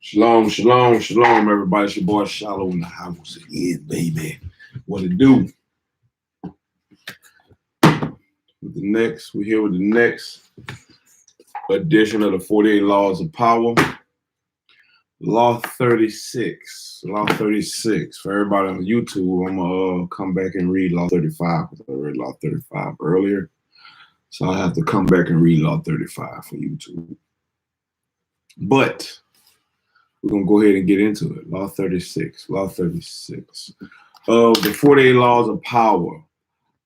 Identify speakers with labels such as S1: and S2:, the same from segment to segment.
S1: Shalom, shalom, shalom, everybody. It's your boy Shallow in the house again, baby. What it do? We're here with the next edition of the 48 Laws of Power. Law 36. Law 36. For everybody on YouTube, I'm gonna come back and read Law 35 because I read Law 35 earlier. So I have to come back and read Law 35 for YouTube. But we're going to go ahead and get into it. Law 36. Law 36. The 48 Laws of Power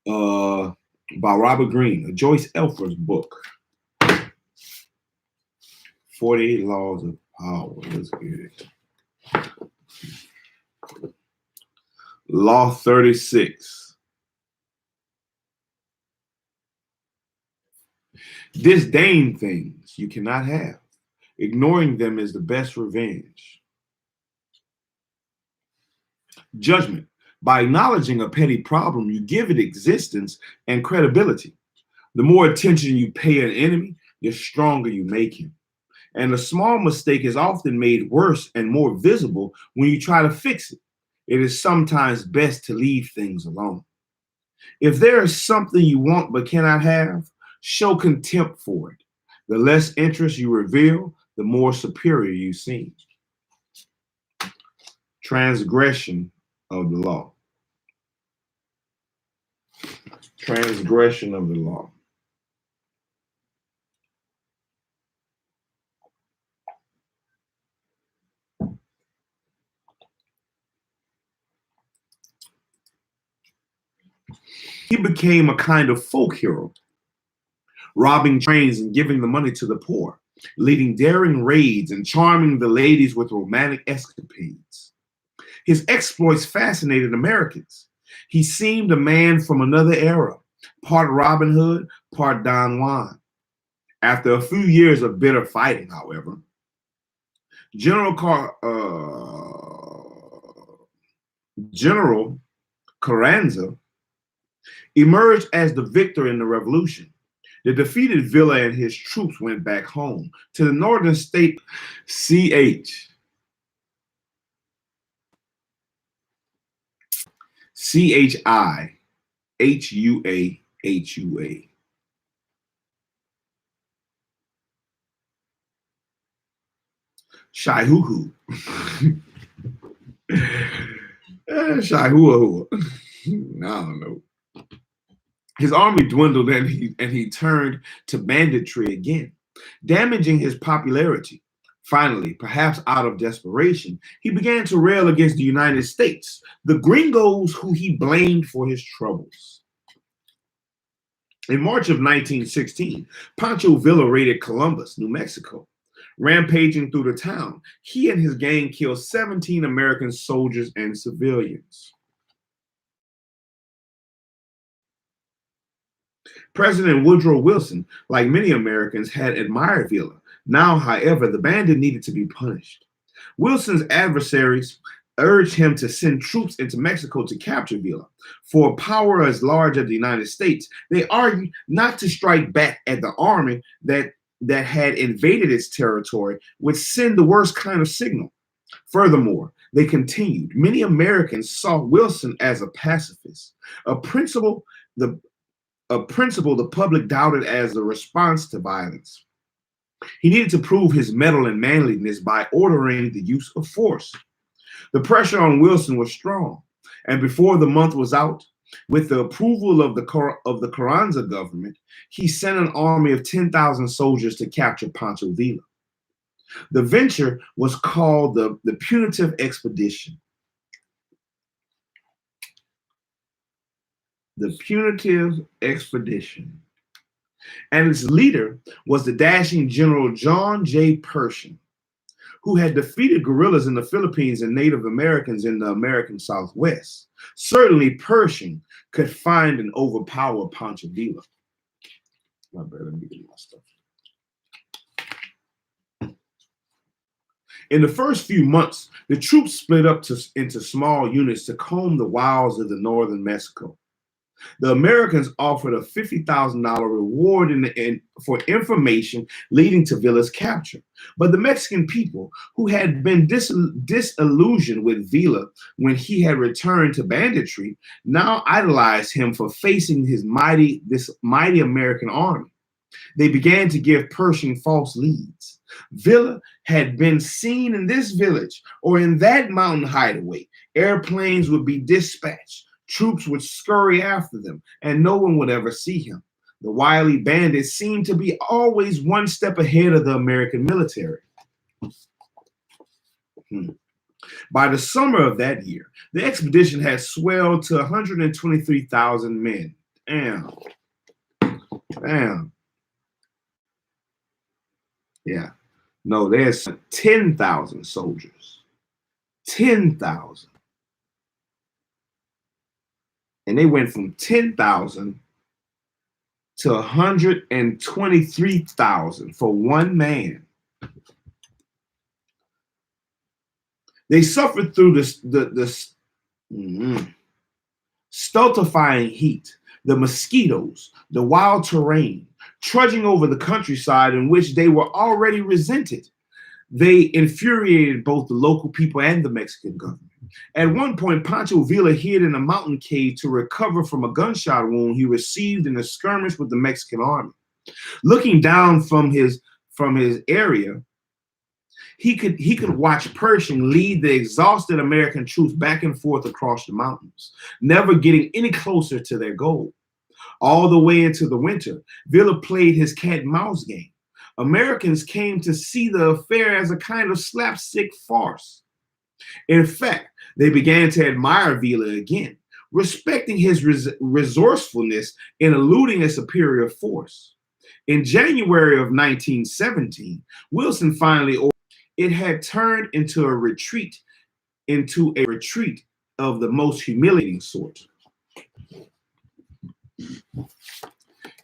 S1: by Robert Greene, a Joyce Elfer's book. 48 Laws of Power. Let's get it. Law 36. Disdain things you cannot have. Ignoring them is the best revenge. Judgment. By acknowledging a petty problem, you give it existence and credibility. The more attention you pay an enemy, the stronger you make him. And a small mistake is often made worse and more visible when you try to fix it. It is sometimes best to leave things alone. If there is something you want but cannot have, show contempt for it. The less interest you reveal, the more superior you seem. Transgression of the law. Transgression of the law. He became a kind of folk hero, robbing trains and giving the money to the poor, leading daring raids and charming the ladies with romantic escapades. His exploits fascinated Americans. He seemed a man from another era, part Robin Hood, part Don Juan. After a few years of bitter fighting, however, General Carranza emerged as the victor in the revolution. The defeated Villa and his troops went back home to the northern state Chihua. Shaihuhu. Shaihuahua. I don't know. His army dwindled and he turned to banditry again, damaging his popularity. Finally, perhaps out of desperation, he began to rail against the United States, the gringos who he blamed for his troubles. In March of 1916, Pancho Villa raided Columbus, New Mexico. Rampaging through the town, he and his gang killed 17 American soldiers and civilians. President Woodrow Wilson, like many Americans, had admired Villa. Now, however, the bandit needed to be punished. Wilson's adversaries urged him to send troops into Mexico to capture Villa. For a power as large as the United States, they argued not to strike back at the army that had invaded its territory would send the worst kind of signal. Furthermore, they continued, many Americans saw Wilson as a pacifist, a principle the public doubted as a response to violence. He needed to prove his mettle and manliness by ordering the use of force. The pressure on Wilson was strong, and before the month was out, with the approval of the Carranza government, he sent an army of 10,000 soldiers to capture Pancho Villa. The venture was called the Punitive Expedition. The Punitive Expedition. And its leader was the dashing General John J. Pershing, who had defeated guerrillas in the Philippines and Native Americans in the American Southwest. Certainly, Pershing could find and overpower Pancho Villa. My bad, let me get my stuff. In the first few months, the troops split up into small units to comb the wilds of the northern Mexico. The Americans offered a $50,000 reward for information leading to Villa's capture. But the Mexican people, who had been disillusioned with Villa when he had returned to banditry, now idolized him for facing this mighty American army. They began to give Pershing false leads. Villa had been seen in this village or in that mountain hideaway. Airplanes would be dispatched. Troops would scurry after them, and no one would ever see him. The wily bandits seemed to be always one step ahead of the American military. By the summer of that year, the expedition had swelled to 123,000 men. Damn. Yeah. No, there's 10,000 soldiers. 10,000. And they went from 10,000 to 123,000 for one man. They suffered through the stultifying heat, the mosquitoes, the wild terrain, trudging over the countryside in which they were already resented. They infuriated both the local people and the Mexican government. At one point, Pancho Villa hid in a mountain cave to recover from a gunshot wound he received in a skirmish with the Mexican army. Looking down from his area, he could watch Pershing lead the exhausted American troops back and forth across the mountains, never getting any closer to their goal. All the way into the winter, Villa played his cat and mouse game. Americans came to see the affair as a kind of slapstick farce. In fact, they began to admire Villa again, respecting his resourcefulness in eluding a superior force. In January of 1917, Wilson finally ordered. It had turned into a retreat of the most humiliating sort.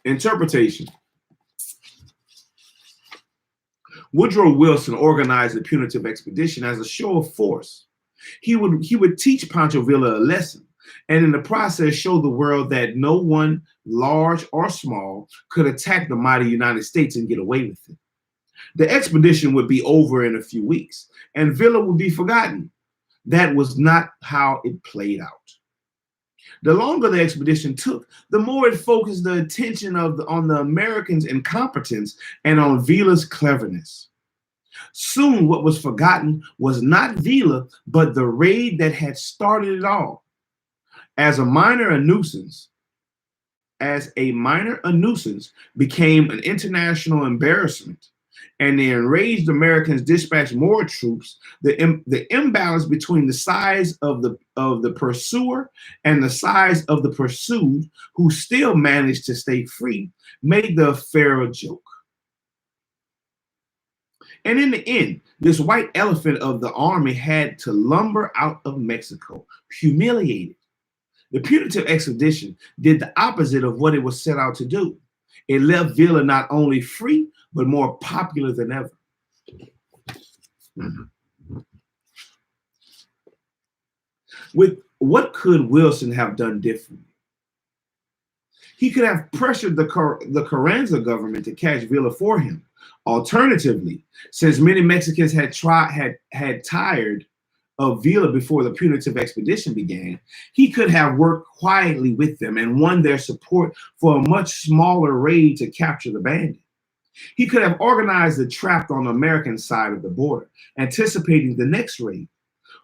S1: Interpretation. Woodrow Wilson organized the punitive expedition as a show of force. He would teach Pancho Villa a lesson, and in the process show the world that no one, large or small, could attack the mighty United States and get away with it. The expedition would be over in a few weeks, and Villa would be forgotten. That was not how it played out. The longer the expedition took, the more it focused the attention on the Americans' incompetence and on Villa's cleverness. Soon, what was forgotten was not Villa, but the raid that had started it all. As a minor, a nuisance became an international embarrassment, and the enraged Americans dispatched more troops. The imbalance between the size of the pursuer and the size of the pursued, who still managed to stay free, made the affair a joke. And in the end, this white elephant of the army had to lumber out of Mexico, humiliated. The punitive expedition did the opposite of what it was set out to do. It left Villa not only free, but more popular than ever. With what could Wilson have done differently? He could have pressured the Carranza government to catch Villa for him. Alternatively, since many Mexicans had tired of Villa before the punitive expedition began, he could have worked quietly with them and won their support for a much smaller raid to capture the bandit. He could have organized the trap on the American side of the border, anticipating the next raid.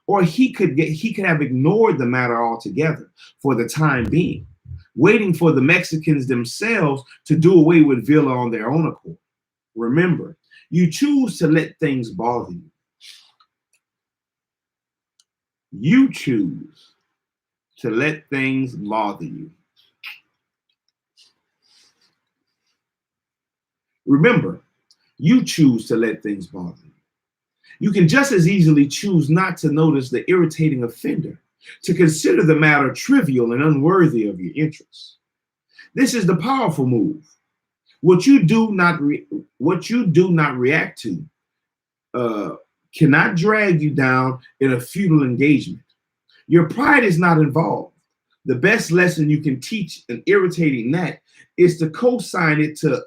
S1: Or he could have ignored the matter altogether for the time being, waiting for the Mexicans themselves to do away with Villa on their own accord. Remember, you choose to let things bother you. You choose to let things bother you. Remember, you choose to let things bother you. You can just as easily choose not to notice the irritating offender, to consider the matter trivial and unworthy of your interests. This is the powerful move. What you do not react to cannot drag you down in a futile engagement. Your pride is not involved. The best lesson you can teach an irritating gnat is to co-sign it to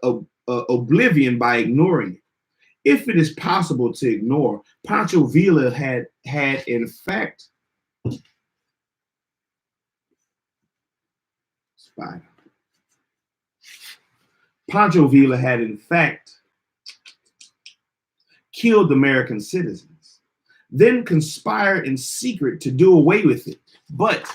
S1: oblivion by ignoring it. If it is possible to ignore, Pancho Villa had in fact spider. Pancho Villa had in fact killed American citizens, then conspired in secret to do away with it, but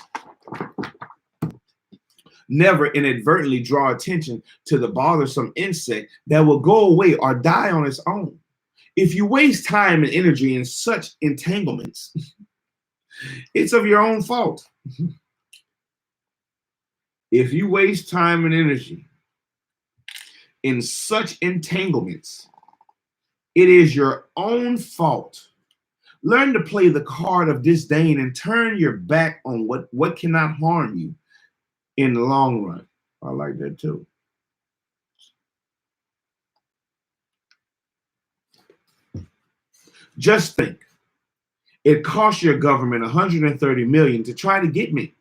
S1: never inadvertently draw attention to the bothersome insect that will go away or die on its own. If you waste time and energy in such entanglements, it's of your own fault. If you waste time and energy in such entanglements, it is your own fault. Learn to play the card of disdain and turn your back on what cannot harm you in the long run. I like that too. Just think, it cost your government $130 million to try to get me.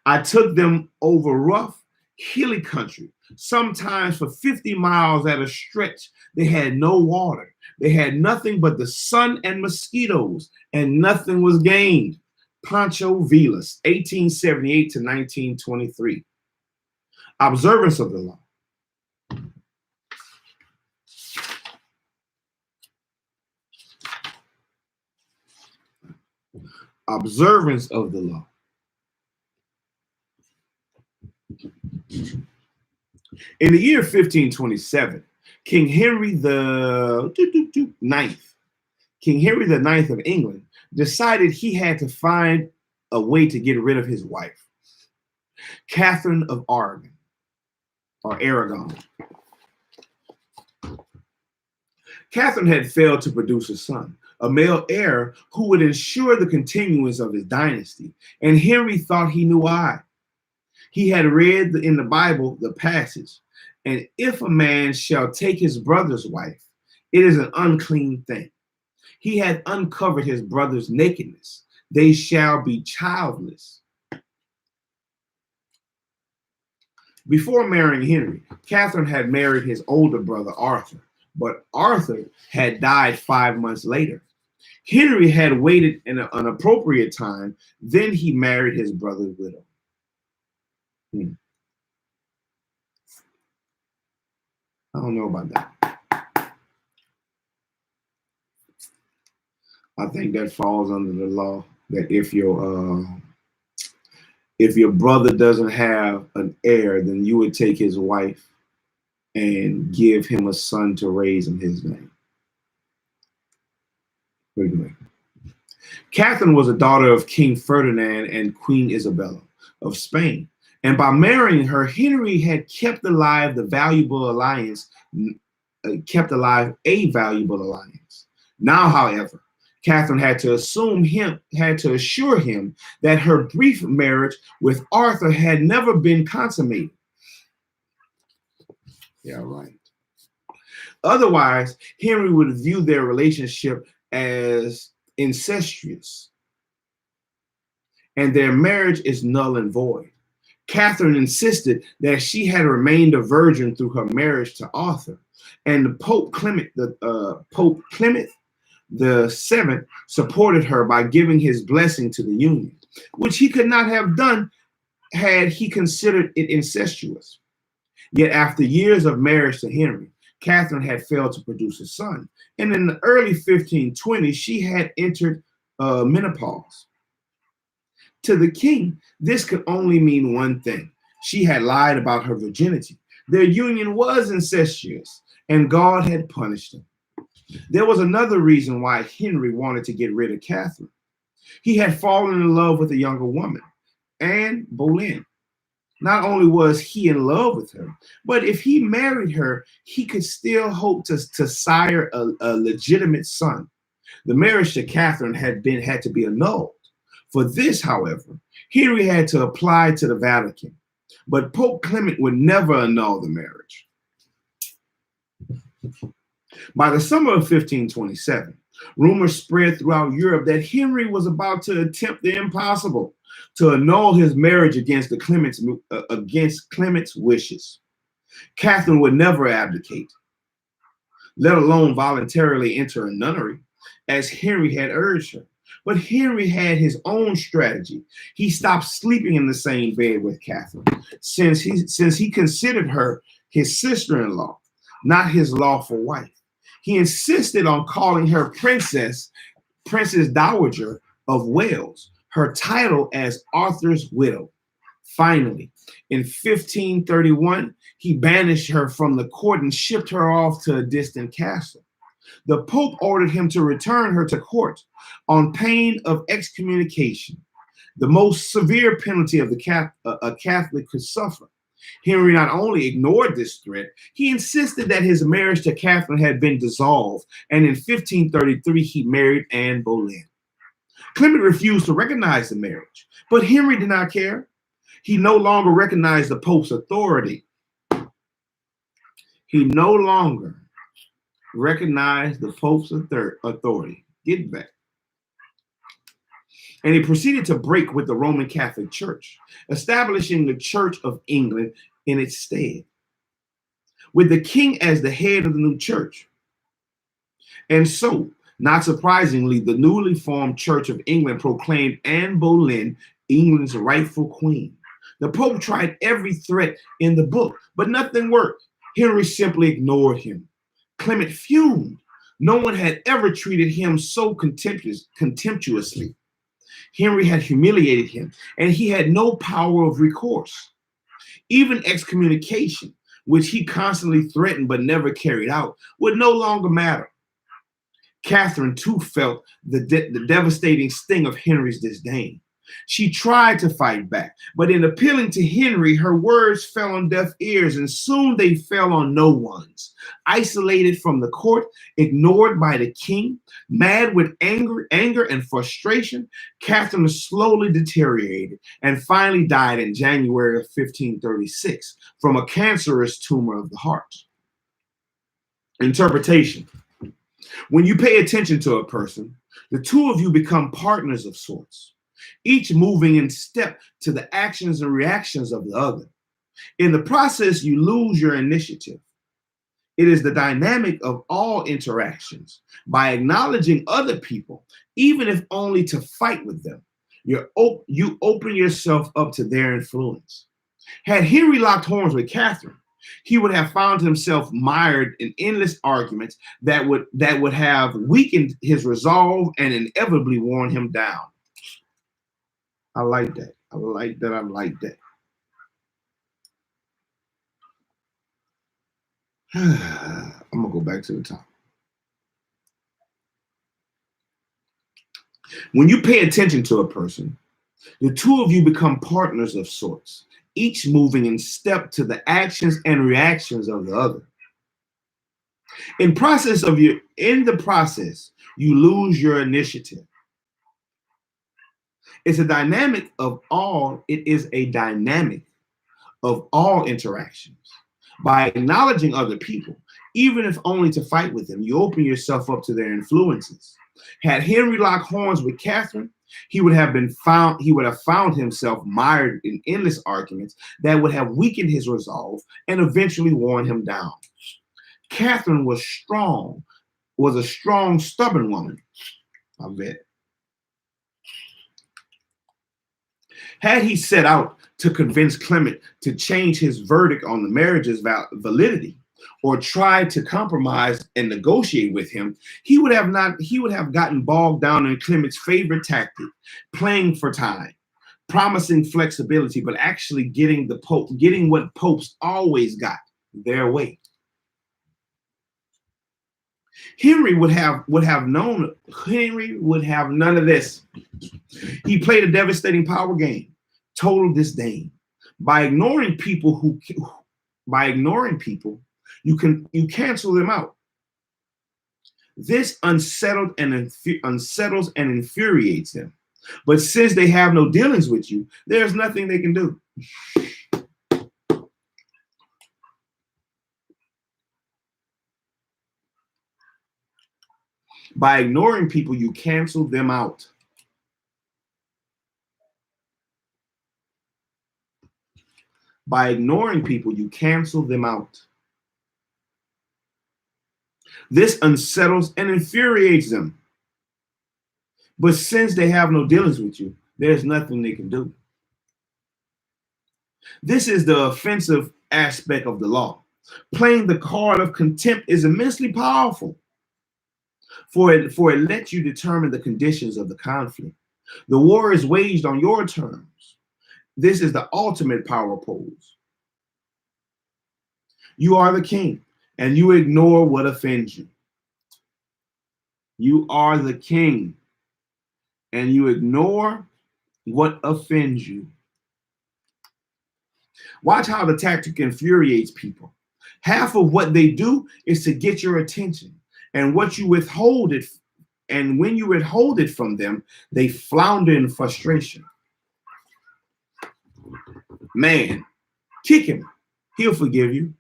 S1: I took them over rough, hilly country, sometimes for 50 miles at a stretch. They had no water. They had nothing but the sun and mosquitoes, and nothing was gained. Pancho Villa, 1878 to 1923. Observance of the law. Observance of the law. In the year 1527, King Henry the Ninth of England decided he had to find a way to get rid of his wife, Catherine of Aragon, or Aragon. Catherine had failed to produce a son, a male heir who would ensure the continuance of his dynasty, and Henry thought he knew why. He had read in the Bible the passage, and if a man shall take his brother's wife, it is an unclean thing. He had uncovered his brother's nakedness. They shall be childless. Before marrying Henry, Catherine had married his older brother, Arthur, but Arthur had died 5 months later. Henry had waited an appropriate time, then he married his brother's widow. I don't know about that. I think that falls under the law that if your brother doesn't have an heir, then you would take his wife and give him a son to raise in his name. Wait a minute. Catherine was a daughter of King Ferdinand and Queen Isabella of Spain. And by marrying her, Henry had kept alive a valuable alliance. Now, however, Catherine had to assure him that her brief marriage with Arthur had never been consummated. Yeah, right. Otherwise, Henry would view their relationship as incestuous, and their marriage is null and void. Catherine insisted that she had remained a virgin through her marriage to Arthur, and the Pope Clement the Seventh supported her by giving his blessing to the union, which he could not have done had he considered it incestuous. Yet after years of marriage to Henry, Catherine had failed to produce a son, and in the early 1520s, she had entered menopause. To the king, this could only mean one thing. She had lied about her virginity. Their union was incestuous, and God had punished them. There was another reason why Henry wanted to get rid of Catherine. He had fallen in love with a younger woman, Anne Boleyn. Not only was he in love with her, but if he married her, he could still hope to sire a legitimate son. The marriage to Catherine had to be annulled. For this, however, Henry had to apply to the Vatican, but Pope Clement would never annul the marriage. By the summer of 1527, rumors spread throughout Europe that Henry was about to attempt the impossible. to annul his marriage against Clement's wishes. Catherine would never abdicate, let alone voluntarily enter a nunnery, as Henry had urged her. But Henry had his own strategy. He stopped sleeping in the same bed with Catherine, since he considered her his sister-in-law, not his lawful wife. He insisted on calling her Princess Dowager of Wales, her title as Arthur's widow. Finally, in 1531, he banished her from the court and shipped her off to a distant castle. The Pope ordered him to return her to court on pain of excommunication, the most severe penalty of a Catholic could suffer. Henry not only ignored this threat, he insisted that his marriage to Catherine had been dissolved, and in 1533 he married Anne Boleyn. Clement refused to recognize the marriage, but Henry did not care. He no longer recognized the Pope's authority. He no longer recognized the Pope's authority. Get back. And he proceeded to break with the Roman Catholic Church, establishing the Church of England in its stead, with the king as the head of the new church. And so, not surprisingly, the newly formed Church of England proclaimed Anne Boleyn England's rightful queen. The Pope tried every threat in the book, but nothing worked. Henry simply ignored him. Clement fumed. No one had ever treated him so contemptuously. Henry had humiliated him, and he had no power of recourse. Even excommunication, which he constantly threatened but never carried out, would no longer matter. Catherine, too, felt the devastating sting of Henry's disdain. She tried to fight back, but in appealing to Henry, her words fell on deaf ears, and soon they fell on no one's. Isolated from the court, ignored by the king, mad with anger and frustration, Catherine slowly deteriorated and finally died in January of 1536 from a cancerous tumor of the heart. Interpretation. When you pay attention to a person, the two of you become partners of sorts, each moving in step to the actions and reactions of the other. In the process, you lose your initiative. It is the dynamic of all interactions. By acknowledging other people, even if only to fight with them, you open yourself up to their influence. Had Henry locked horns with Catherine, he would have found himself mired in endless arguments that would have weakened his resolve and inevitably worn him down. I like that. I like that. I like that. I'm going to go back to the top. When you pay attention to a person, the two of you become partners of sorts, each moving in step to the actions and reactions of the other. In the process, you lose your initiative. It is a dynamic of all interactions. By acknowledging other people, even if only to fight with them, you open yourself up to their influences. Had Henry locked horns with Catherine, he would have found himself mired in endless arguments that would have weakened his resolve and eventually worn him down. Catherine was a strong, stubborn woman. I bet. Had he set out to convince Clement to change his verdict on the marriage's validity, or tried to compromise and negotiate with him, he would have gotten bogged down in Clement's favorite tactic, playing for time, promising flexibility, but actually getting what popes always got, their way. Henry would have none of this. He played a devastating power game, total disdain. By ignoring people, you cancel them out. This unsettles and infuriates them. But since they have no dealings with you, there's nothing they can do. By ignoring people, you cancel them out. By ignoring people, you cancel them out. This unsettles and infuriates them. But since they have no dealings with you, there's nothing they can do. This is the offensive aspect of the law. Playing the card of contempt is immensely powerful, for it lets you determine the conditions of the conflict. The war is waged on your terms. This is the ultimate power pose. You are the king, and you ignore what offends you. You are the king, and you ignore what offends you. Watch how the tactic infuriates people. Half of what they do is to get your attention, and when you withhold it from them, they flounder in frustration. Man, kick him. He'll forgive you.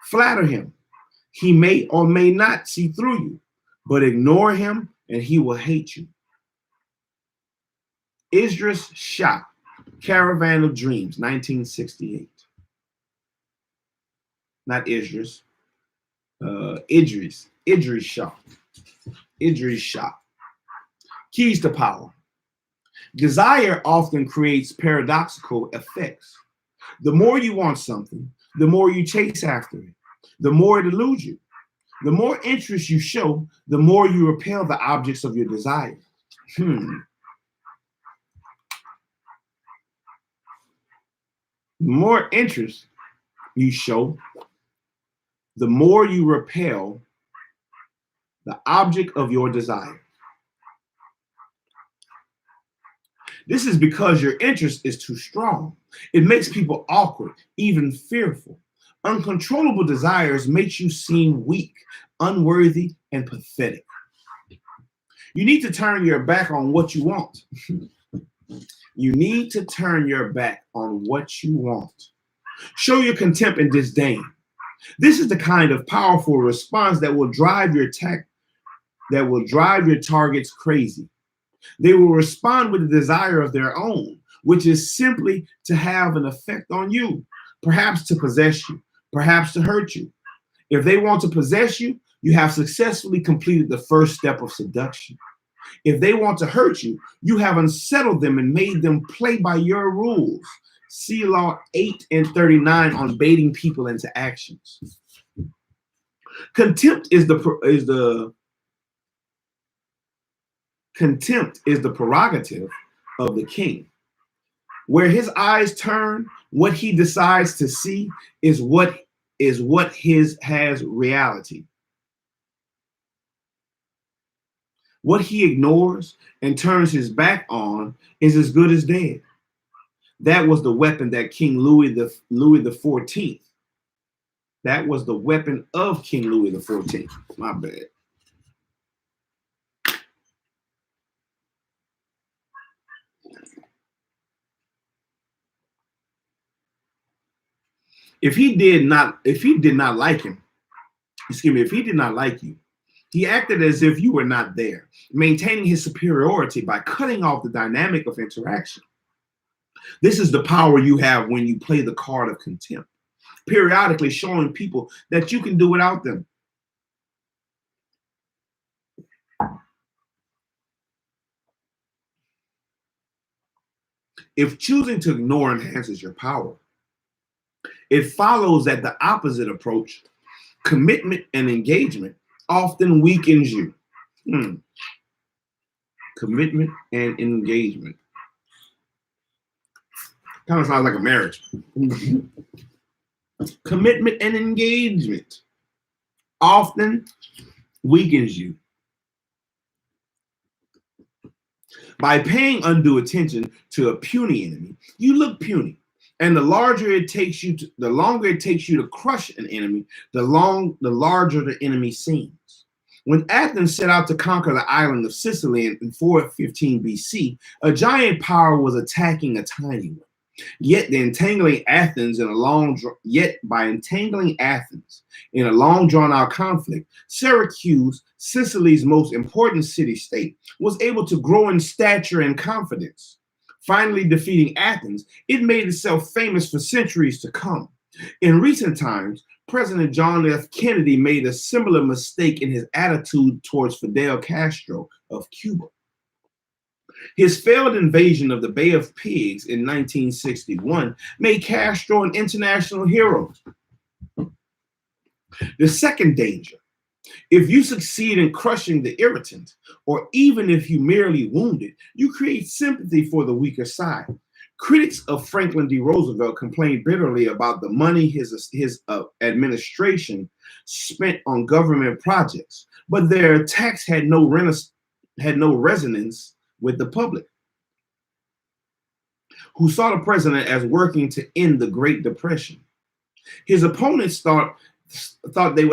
S1: Flatter him. He may or may not see through you, but ignore him and he will hate you. Idris Shah, Caravan of Dreams, 1968. Not Idris. Idris Shah. Idris Shah. Keys to power. Desire often creates paradoxical effects. The more you want something, the more you chase after it, the more it eludes you. The more interest you show, the more you repel the objects of your desire. The more interest you show, the more you repel the object of your desire. This is because your interest is too strong. It makes people awkward, even fearful. Uncontrollable desires makes you seem weak, unworthy, and pathetic. You need to turn your back on what you want. You need to turn your back on what you want. Show your contempt and disdain. This is the kind of powerful response that will drive your targets crazy. They will respond with a desire of their own, which is simply to have an effect on you, perhaps to possess you, perhaps to hurt you. If they want to possess you, you have successfully completed the first step of seduction. If they want to hurt you, you have unsettled them and made them play by your rules. See Law 8 and 39 on baiting people into actions. Contempt is the prerogative of the king. Where his eyes turn, what he decides to see is what has reality. What he ignores and turns his back on is as good as dead. That was the weapon that King Louis XIV. That was the weapon of King Louis XIV. My bad. If he did not like you, he acted as if you were not there, maintaining his superiority by cutting off the dynamic of interaction. This is the power you have when you play the card of contempt, periodically showing people that you can do without them. If choosing to ignore enhances your power, it follows that the opposite approach, commitment and engagement, often weakens you. Commitment and engagement. Kind of sounds like a marriage. Commitment and engagement often weakens you. By paying undue attention to a puny enemy, you look puny. And the longer it takes you to crush an enemy, the larger the enemy seems. When Athens set out to conquer the island of Sicily in 415 BC, a giant power was attacking a tiny one. Yet by entangling Athens in a long drawn-out conflict, Syracuse, Sicily's most important city-state, was able to grow in stature and confidence. finally defeating Athens, it made itself famous for centuries to come. In recent times, President John F. Kennedy made a similar mistake in his attitude towards Fidel Castro of Cuba. His failed invasion of the Bay of Pigs in 1961 made Castro an international hero. The second danger: if you succeed in crushing the irritant, or even if you merely wound it, you create sympathy for the weaker side. Critics of Franklin D. Roosevelt complained bitterly about the money his administration spent on government projects, but their attacks had no resonance with the public, who saw the president as working to end the Great Depression. His opponents thought they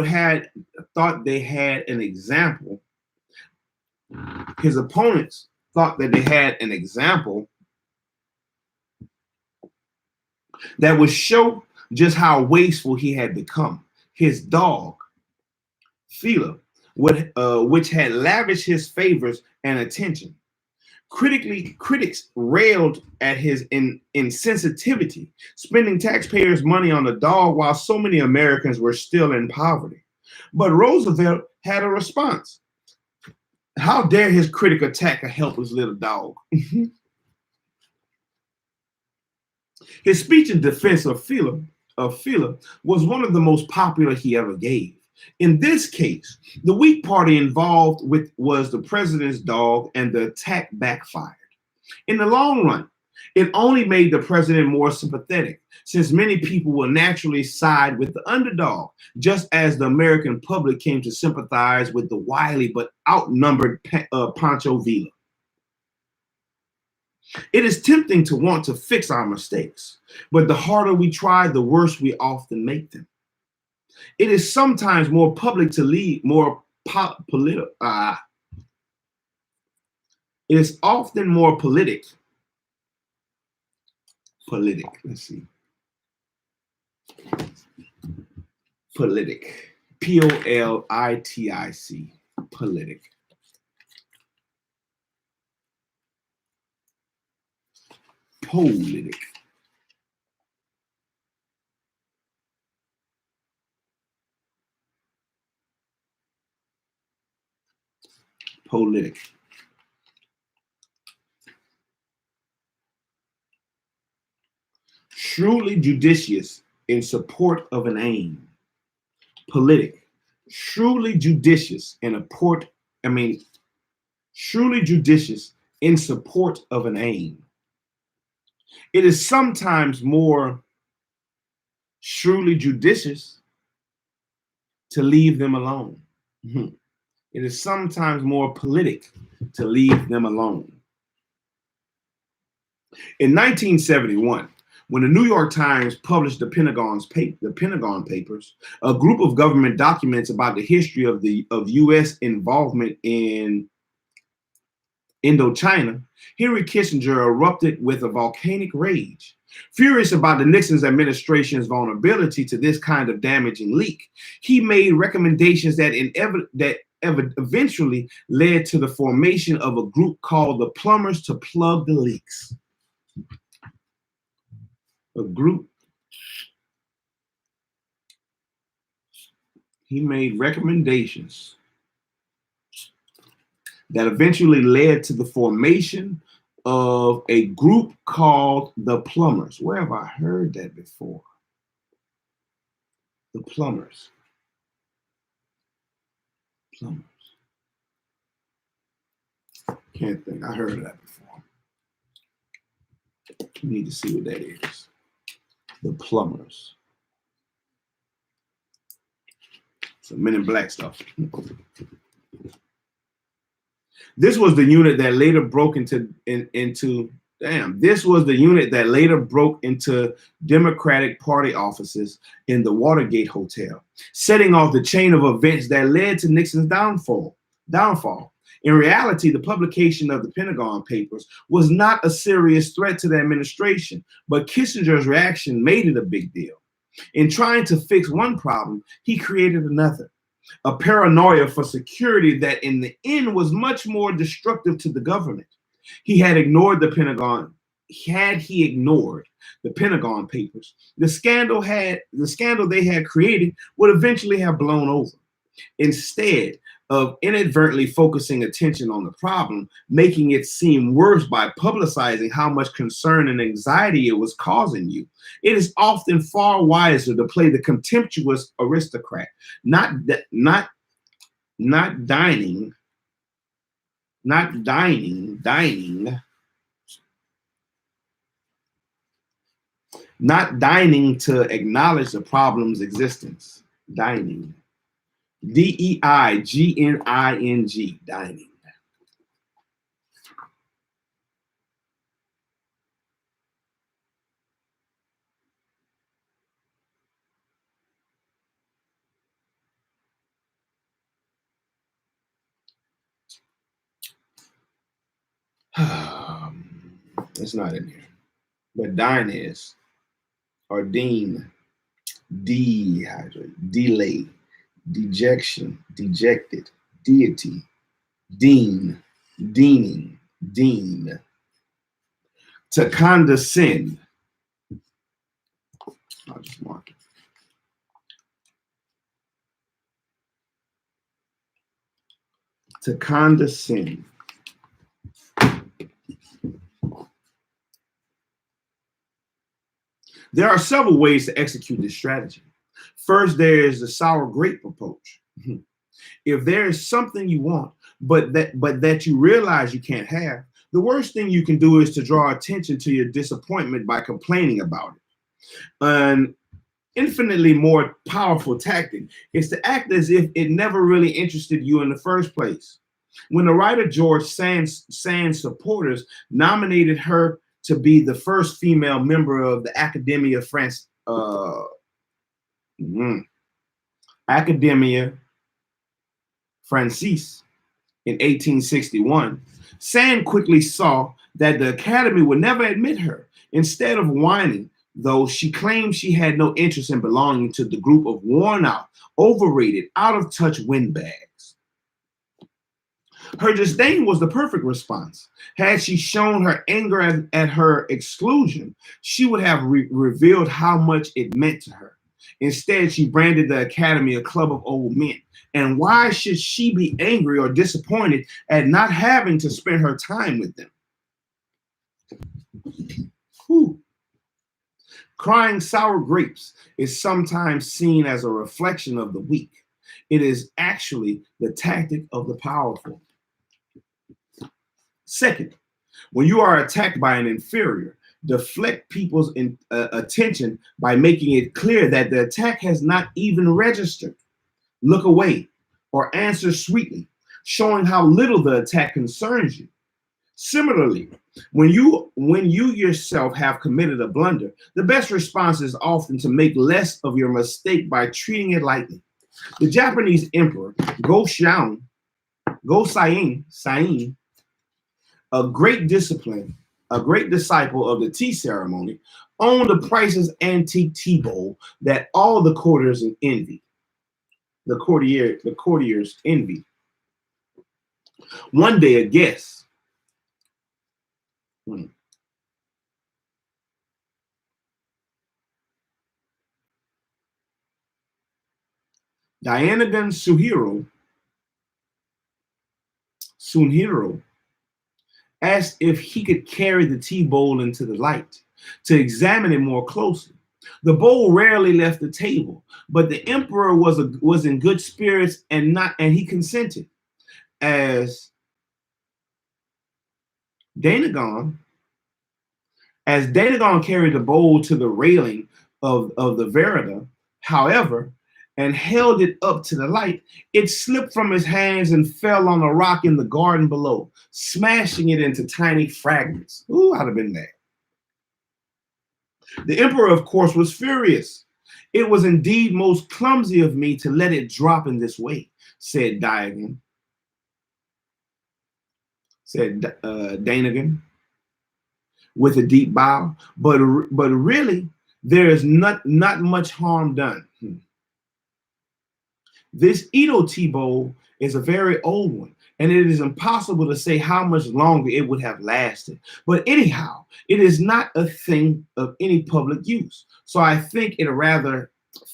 S1: had an example. His opponents thought that they had an example that would show just how wasteful he had become. His dog, Fila, which had lavished his favors and attention. Critics railed at his insensitivity, spending taxpayers' money on a dog while so many Americans were still in poverty. But Roosevelt had a response. How dare his critic attack a helpless little dog? His speech in defense of Fila was one of the most popular he ever gave. In this case, the weak party involved was the president's dog, and the attack backfired. In the long run, it only made the president more sympathetic, since many people will naturally side with the underdog, just as the American public came to sympathize with the wily but outnumbered Pancho Villa. It is tempting to want to fix our mistakes, but the harder we try, the worse we often make them. It is sometimes more public to lead, it is often more politic. Let's see. Politic. Politic. Politic. Politic. Politic. Shrewdly judicious in support of an aim. Politic. Shrewdly judicious shrewdly judicious in support of an aim. It is sometimes more shrewdly judicious to leave them alone. It is sometimes more politic to leave them alone. In 1971, when the New York Times published the Pentagon Papers, a group of government documents about the history of U.S. involvement in Indochina, Henry Kissinger erupted with a volcanic rage. Furious about the Nixon administration's vulnerability to this kind of damaging leak, he made recommendations that eventually led to the formation of a group called the Plumbers to plug the leaks. He made recommendations that eventually led to the formation of a group called the Plumbers. Where have I heard that before? The Plumbers. Can't think. I heard of that before. You need to see what that is. The Plumbers. Some Men in Black stuff. This was the unit that later broke into Democratic Party offices in the Watergate Hotel, setting off the chain of events that led to Nixon's downfall. In reality, the publication of the Pentagon Papers was not a serious threat to the administration, but Kissinger's reaction made it a big deal. In trying to fix one problem, he created another. A paranoia for security that in the end was much more destructive to the government. He had ignored the Pentagon had he ignored the Pentagon Papers, the scandal they had created would eventually have blown over. Instead of inadvertently focusing attention on the problem, making it seem worse by publicizing how much concern and anxiety it was causing you, it is often far wiser to play the contemptuous aristocrat, not not not dining, not dining, not dining to acknowledge the problem's existence. Dining. Deigning, dining. It's not in here. But dine is, or dean, dehydrate, delay, dejection, dejected, deity, dean, deaning, dean. To condescend. I'll just mark it. To condescend. There are several ways to execute this strategy. First, there is the sour grape approach. If there is something you want, but that you realize you can't have, the worst thing you can do is to draw attention to your disappointment by complaining about it. An infinitely more powerful tactic is to act as if it never really interested you in the first place. When the writer George Sand's supporters nominated her to be the first female member of the Academia Francaise in 1861, Sand quickly saw that the Academy would never admit her. Instead of whining, though, she claimed she had no interest in belonging to the group of worn out, overrated, out of touch windbags. Her disdain was the perfect response. Had she shown her anger at her exclusion, she would have revealed how much it meant to her. Instead, she branded the Academy a club of old men. And why should she be angry or disappointed at not having to spend her time with them? Whew. Crying sour grapes is sometimes seen as a reflection of the weak. It is actually the tactic of the powerful. Second, when you are attacked by an inferior, deflect people's attention by making it clear that the attack has not even registered. Look away or answer sweetly, showing how little the attack concerns you. Similarly, when you yourself have committed a blunder, the best response is often to make less of your mistake by treating it lightly. The Japanese emperor Go-Saiin, a great discipline, a great disciple of the tea ceremony, owned a priceless antique tea bowl that all the courtiers envied. The courtiers envied. One day, a guest. Dainagon Sunhiro asked if he could carry the tea bowl into the light to examine it more closely. The bowl rarely left the table, but the emperor was in good spirits and he consented. As Dainagon carried the bowl to the railing of the veranda, however, and held it up to the light, it slipped from his hands and fell on a rock in the garden below, smashing it into tiny fragments. Ooh, I'd have been mad. The emperor, of course, was furious. It was indeed most clumsy of me to let it drop in this way, said Dainagon. Dainagon with a deep bow, but really, there is not much harm done. This Edo tea bowl is a very old one, and it is impossible to say how much longer it would have lasted. But anyhow, it is not a thing of any public use. So I think it rather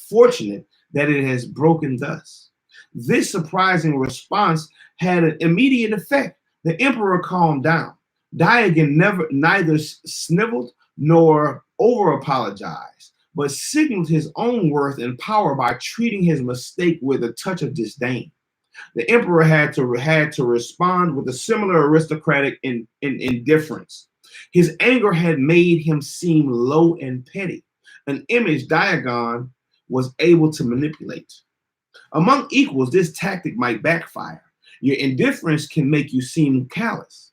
S1: fortunate that it has broken thus. This surprising response had an immediate effect. The emperor calmed down. Diogen neither sniveled nor over apologized, but signaled his own worth and power by treating his mistake with a touch of disdain. The emperor had to respond with a similar aristocratic indifference. His anger had made him seem low and petty, an image Diogen was able to manipulate. Among equals, this tactic might backfire. Your indifference can make you seem callous.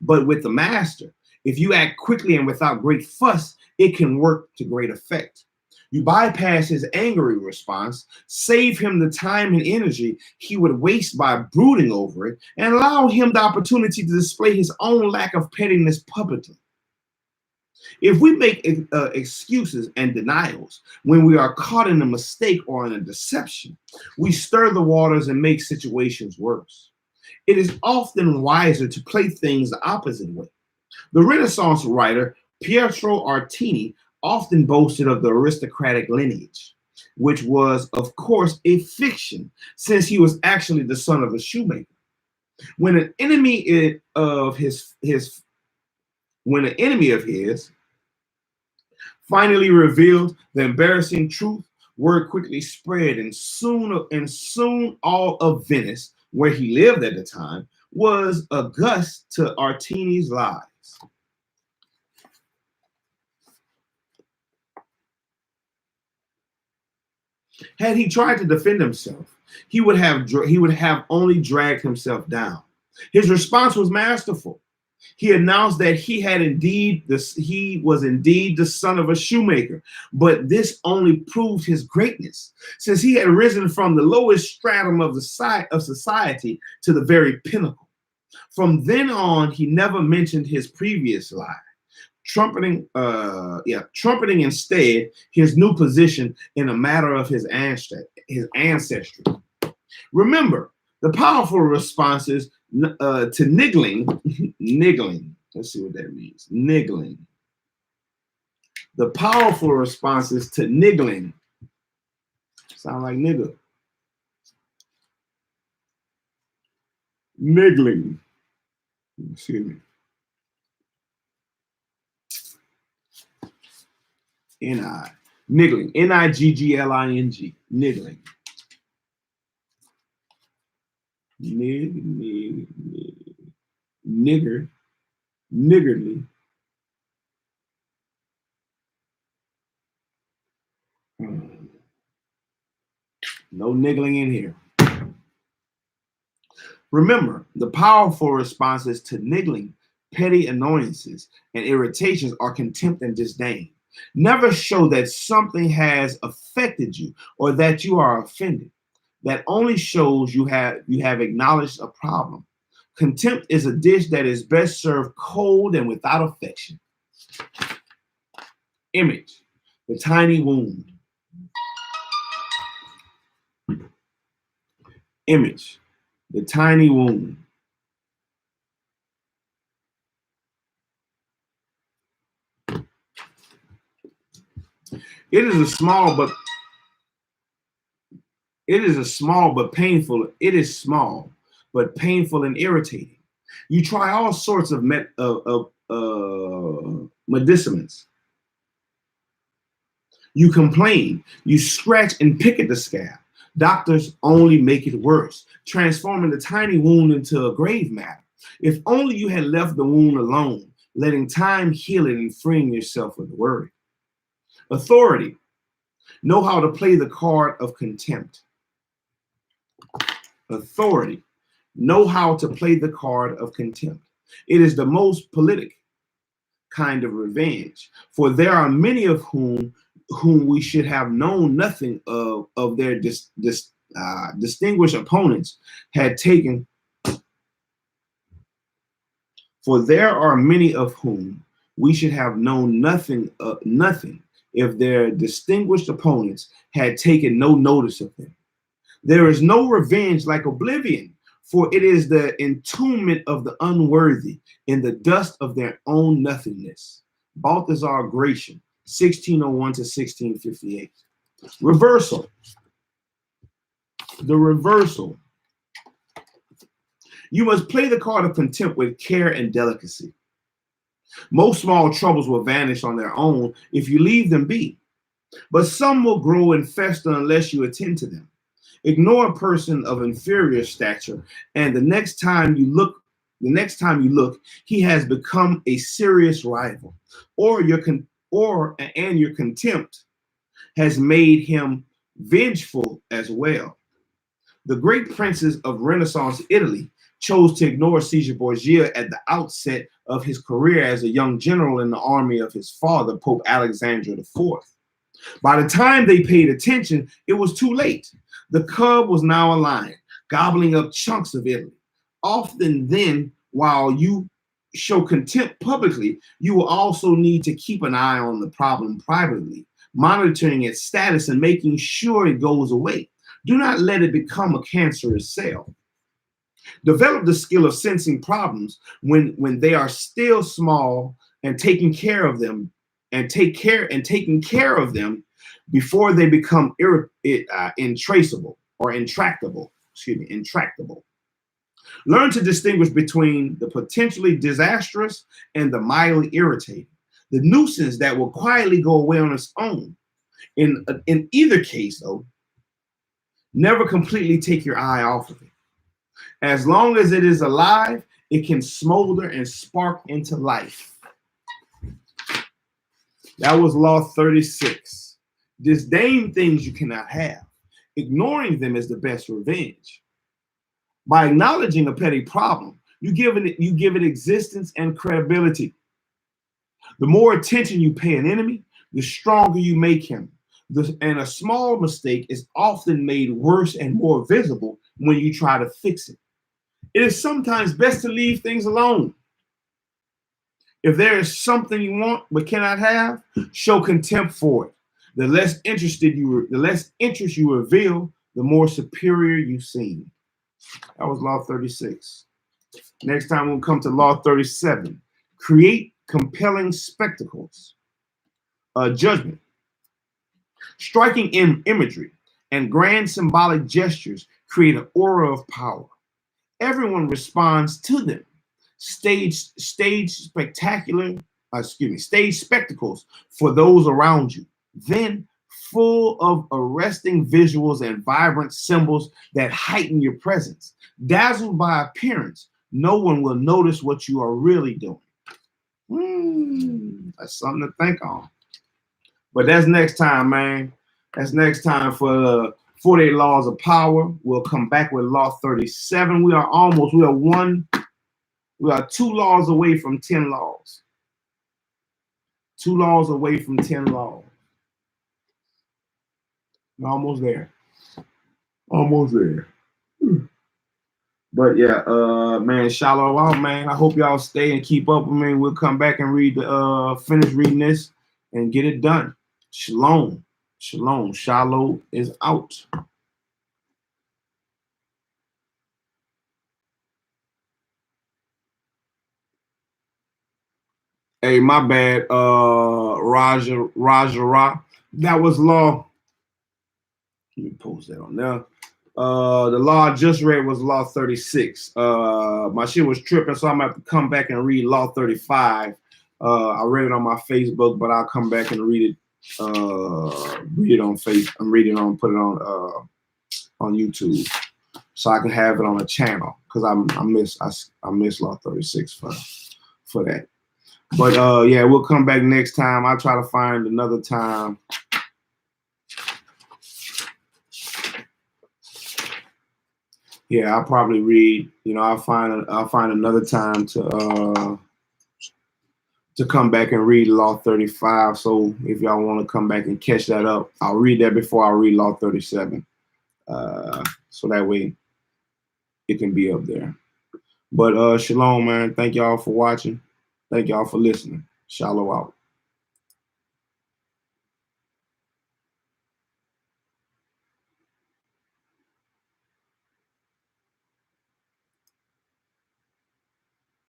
S1: But with the master, if you act quickly and without great fuss, it can work to great effect. You bypass his angry response, save him the time and energy he would waste by brooding over it, and allow him the opportunity to display his own lack of pettiness publicly. If we make excuses and denials when we are caught in a mistake or in a deception, we stir the waters and make situations worse. It is often wiser to play things the opposite way. The Renaissance writer Pietro Artini often boasted of the aristocratic lineage, which was, of course, a fiction, since he was actually the son of a shoemaker. When an enemy of his finally revealed the embarrassing truth, word quickly spread, and soon all of Venice, where he lived at the time, was aghast to Artini's lies. Had he tried to defend himself, he would have only dragged himself down. His response was masterful. He announced that he was indeed the son of a shoemaker, but this only proved his greatness, since he had risen from the lowest stratum of society to the very pinnacle. From then on, he never mentioned his previous lie, trumpeting instead his new position in a matter of his ancestry. Remember, the powerful responses to niggling. Let's see what that means. Niggling. The powerful responses to niggling sound like nigger. Niggling. Excuse me. Niggling. Niggling. Niggling. Niggardly. No niggling in here. Remember, the powerful responses to niggling, petty annoyances, and irritations are contempt and disdain. Never show that something has affected you or that you are offended. That only shows you have acknowledged a problem. Contempt is a dish that is best served cold and without affection. Image, the tiny wound. Image, the tiny wound. It is a small but painful. It is small but painful and irritating. You try all sorts of medicaments. You complain. You scratch and pick at the scab. Doctors only make it worse, transforming the tiny wound into a grave matter. If only you had left the wound alone, letting time heal it and freeing yourself of the worry. Authority. Know how to play the card of contempt. Authority. Know how to play the card of contempt. It is the most politic kind of revenge, for there are many of whom we should have known nothing of their distinguished opponents had taken. For there are many of whom we should have known nothing if their distinguished opponents had taken no notice of them. There is no revenge like oblivion, For it is the entombment of the unworthy in the dust of their own nothingness. Balthazar Gratian, 1601 to 1658. Reversal. The reversal. You must play the card of contempt with care and delicacy. Most small troubles will vanish on their own if you leave them be, but some will grow and fester unless you attend to them. Ignore a person of inferior stature, and the next time you look, he has become a serious rival, or your contempt has made him vengeful as well. The great princes of Renaissance Italy chose to ignore Caesar Borgia at the outset of his career as a young general in the army of his father, Pope Alexander IV. By the time they paid attention, it was too late. The cub was now a lion, gobbling up chunks of Italy. Often then, while you show contempt publicly, you will also need to keep an eye on the problem privately, monitoring its status and making sure it goes away. Do not let it become a cancerous cell. Develop the skill of sensing problems when they are still small and taking care of them taking care of them before they become intraceable or intractable. Intractable. Learn to distinguish between the potentially disastrous and the mildly irritating, the nuisance that will quietly go away on its own. In either case, though, never completely take your eye off of it. As long as it is alive, it can smolder and spark into life. That was law 36. Disdain things you cannot have. Ignoring them is the best revenge. By acknowledging a petty problem, you give it existence and credibility. The more attention you pay an enemy, the stronger you make him. And a small mistake is often made worse and more visible when you try to fix it. It is sometimes best to leave things alone. If there is something you want but cannot have, show contempt for it. The less interest you reveal, the more superior you seem. That was law 36. Next time we'll come to law 37. Create compelling spectacles. Judgment. Striking imagery and grand symbolic gestures create an aura of power. Everyone responds to them. Stage spectacles for those around you. Then full of arresting visuals and vibrant symbols that heighten your presence. Dazzled by appearance, no one will notice what you are really doing. That's something to think on. But that's next time, man. That's next time for the 48 Laws of Power. We'll come back with Law 37. We are 2 laws away from 10 laws. 2 laws away from 10 laws. We're almost there. Almost there. But yeah, man, shallow out, man. I hope y'all stay and keep up with me. We'll come back and finish reading this and get it done. Shalom. Shalom. Shallow is out. Hey, my bad, Raja Ra. That was law. Let me post that on there. The law I just read was law 36. My shit was tripping, so I'm gonna have to come back and read law 35. I read it on my Facebook, but I'll come back and read it on Facebook. Put it on YouTube, so I can have it on a channel because I miss law 36 for that. But yeah, we'll come back next time. I'll try to find another time. Yeah, I'll probably read. I'll find another time to come back and read Law 35. So if y'all want to come back and catch that up, I'll read that before I read Law 37. So that way it can be up there. But shalom, man. Thank y'all for watching. Thank y'all for listening. Shalom out.